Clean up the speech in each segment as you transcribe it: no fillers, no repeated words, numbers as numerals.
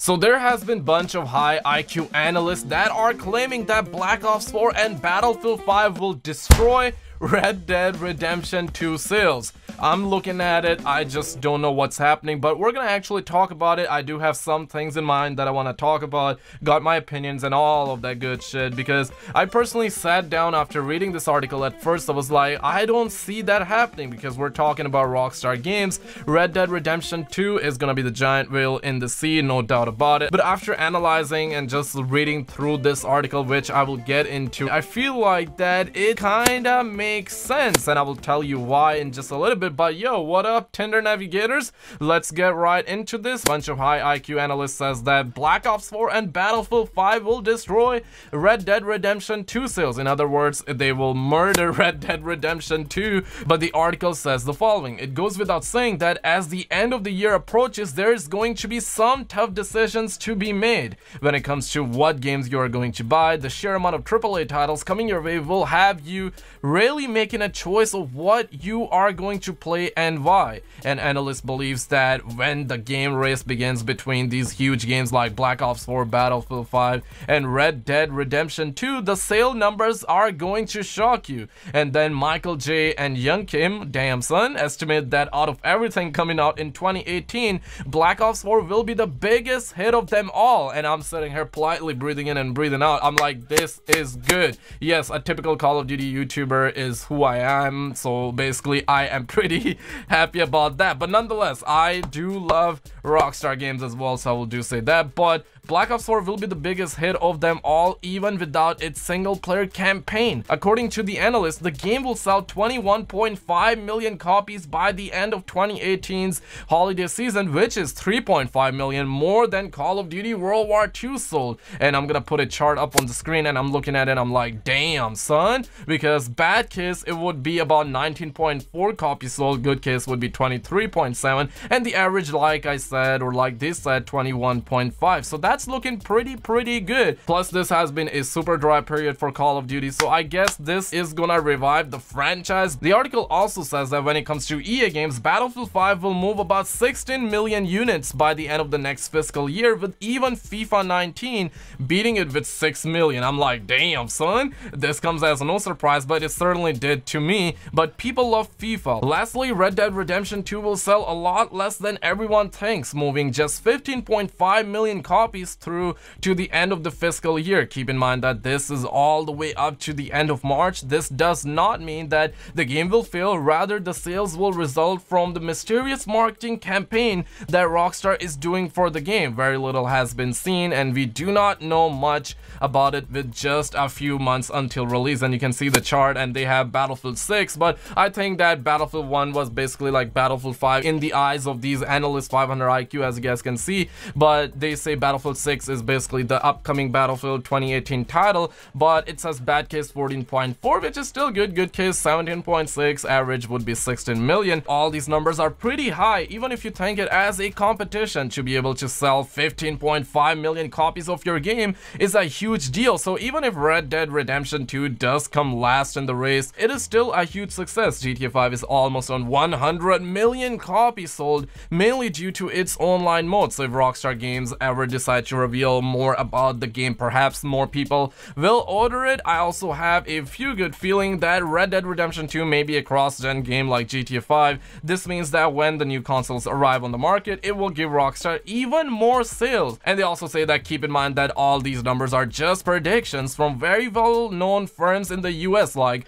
So there has been bunch of high IQ analysts that are claiming that Black Ops 4 and Battlefield 5 will destroy Red Dead Redemption 2 sales. I'm looking at it, I just don't know what's happening, but we're gonna actually talk about it. I do have some things in mind that I want to talk about, got my opinions and all of that good shit, because I personally sat down after reading this article. At first I was like, I don't see that happening, because we're talking about Rockstar Games. Red Dead Redemption 2 is gonna be the giant whale in the sea, no doubt about it. But after analyzing and just reading through this article, which I will get into, I feel like that it kinda makes sense, and I will tell you why in just a little bit. But yo, what up, Tinder navigators? Let's get right into this. Bunch of high IQ analysts says that Black Ops 4 and Battlefield 5 will destroy Red Dead Redemption 2 sales. In other words, they will murder Red Dead Redemption 2. But the article says the following: it goes without saying that as the end of the year approaches, there is going to be some tough decisions to be made when it comes to what games you are going to buy. The sheer amount of AAA titles coming your way will have you really making a choice of what you are going to play and why. An analyst believes that when the game race begins between these huge games like Black Ops 4, Battlefield 5 and Red Dead Redemption 2, the sale numbers are going to shock you. And then Michael J. and Yung Kim, damn son, estimate that out of everything coming out in 2018, Black Ops 4 will be the biggest hit of them all. And I'm sitting here politely breathing in and breathing out. I'm like, this is good. Yes, a typical Call of Duty YouTuber is who I am, so basically I am pretty happy about that. But nonetheless, I do love Rockstar Games as well, so I will do say that. But Black Ops 4 will be the biggest hit of them all, even without its single-player campaign. According to the analyst, the game will sell 21.5 million copies by the end of 2018's holiday season, which is 3.5 million more than Call of Duty World War II sold. And I'm gonna put a chart up on the screen, and I'm looking at it, I'm like, damn son, because bad case it would be about 19.4 copies sold, good case would be 23.7, and the average, like I said, or like they said, 21.5. so that's looking pretty good. Plus this has been a super dry period for Call of Duty, so I guess this is gonna revive the franchise. The article also says that when it comes to EA games, Battlefield 5 will move about 16 million units by the end of the next fiscal year, with even FIFA 19 beating it with 6 million. I'm like, damn son, this comes as no surprise, but it certainly did to me. But people love FIFA. Lastly, Red Dead Redemption 2 will sell a lot less than everyone thinks, moving just 15.5 million copies through to the end of the fiscal year. Keep in mind that this is all the way up to the end of March. This does not mean that the game will fail, rather the sales will result from the mysterious marketing campaign that Rockstar is doing for the game. Very little has been seen, and we do not know much about it with just a few months until release. And you can see the chart, and they have Battlefield 6, but I think that Battlefield 1 was basically like Battlefield 5 in the eyes of these analysts, 500 IQ, as you guys can see. But they say Battlefield 6 is basically the upcoming Battlefield 2018 title, but it says bad case 14.4, which is still good. Good case 17.6, average would be 16 million. All these numbers are pretty high, even if you think it as a competition. To be able to sell 15.5 million copies of your game is a huge deal. So even if Red Dead Redemption 2 does come last in the race, it is still a huge success. GTA 5 is almost on 100 million copies sold, mainly due to its online mode. So if Rockstar Games ever decide to reveal more about the game, perhaps more people will order it. I also have a few good feeling that Red Dead Redemption 2 may be a cross-gen game like GTA 5. This means that when the new consoles arrive on the market, it will give Rockstar even more sales. And they also say that keep in mind that all these numbers are just predictions from very well-known firms in the US like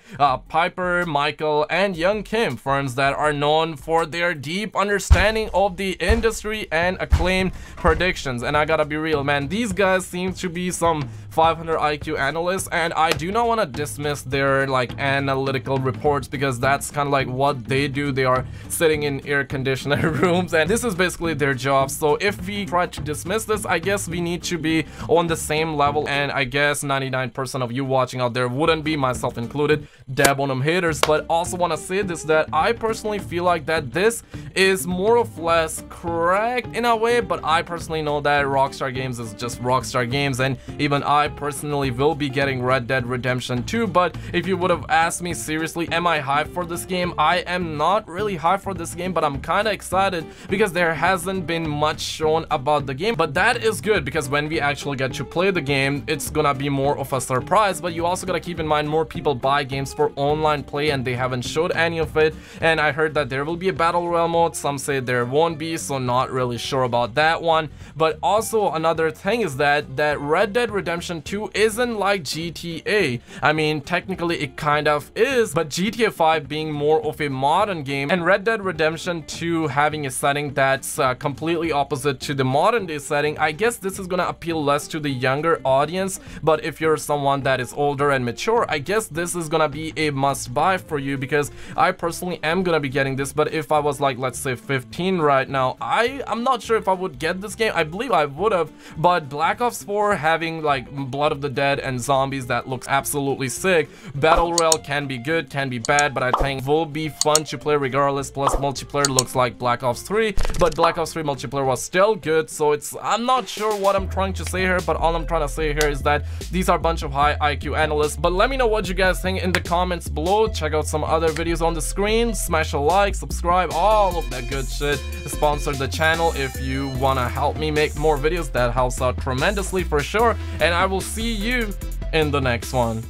Piper, Michael, and Yung Kim, firms that are known for their deep understanding of the industry and acclaimed predictions. And I gotta be real, man, these guys seem to be some 500 IQ analysts, and I do not want to dismiss their like analytical reports, because that's kind of like what they do. They are sitting in air conditioned rooms, and this is basically their job. So if we try to dismiss this, I guess we need to be on the same level, and I guess 99% of you watching out there wouldn't be, myself included. Dab on them haters. But also want to say this, that I personally feel like that this is more or less correct in a way, but I personally know that Rockstar Games is just Rockstar Games, and even I personally will be getting Red Dead Redemption 2. But if you would have asked me seriously, am I hyped for this game? I am not really hyped for this game, but I'm kind of excited because there hasn't been much shown about the game. But that is good because when we actually get to play the game, it's gonna be more of a surprise. But you also gotta keep in mind, more people buy games for online play and they haven't showed any of it. And I heard that there will be a battle royale mode, some say there won't be, so not really sure about that one. But also another thing is that Red Dead Redemption 2 isn't like GTA. I mean, technically it kind of is, but GTA 5 being more of a modern game and Red Dead Redemption 2 having a setting that's completely opposite to the modern day setting, I guess this is gonna appeal less to the younger audience. But if you're someone that is older and mature, I guess this is gonna be a must buy for you, because I personally am gonna be getting this. But if I was like, let's say 15 right now, I'm not sure if I would get this game. I believe I would have, but Black Ops 4 having like Blood of the Dead and zombies, that looks absolutely sick. Battle Royale can be good, can be bad, but I think will be fun to play regardless. Plus multiplayer looks like Black Ops 3, but Black Ops 3 multiplayer was still good. So I'm not sure what I'm trying to say here, but all I'm trying to say here is that these are a bunch of high IQ analysts. But let me know what you guys think in the comments below. Check out some other videos on the screen, smash a like, subscribe, all of that good shit. Sponsor the channel if you want to help me make more videos. That helps out tremendously for sure, and I will see you in the next one.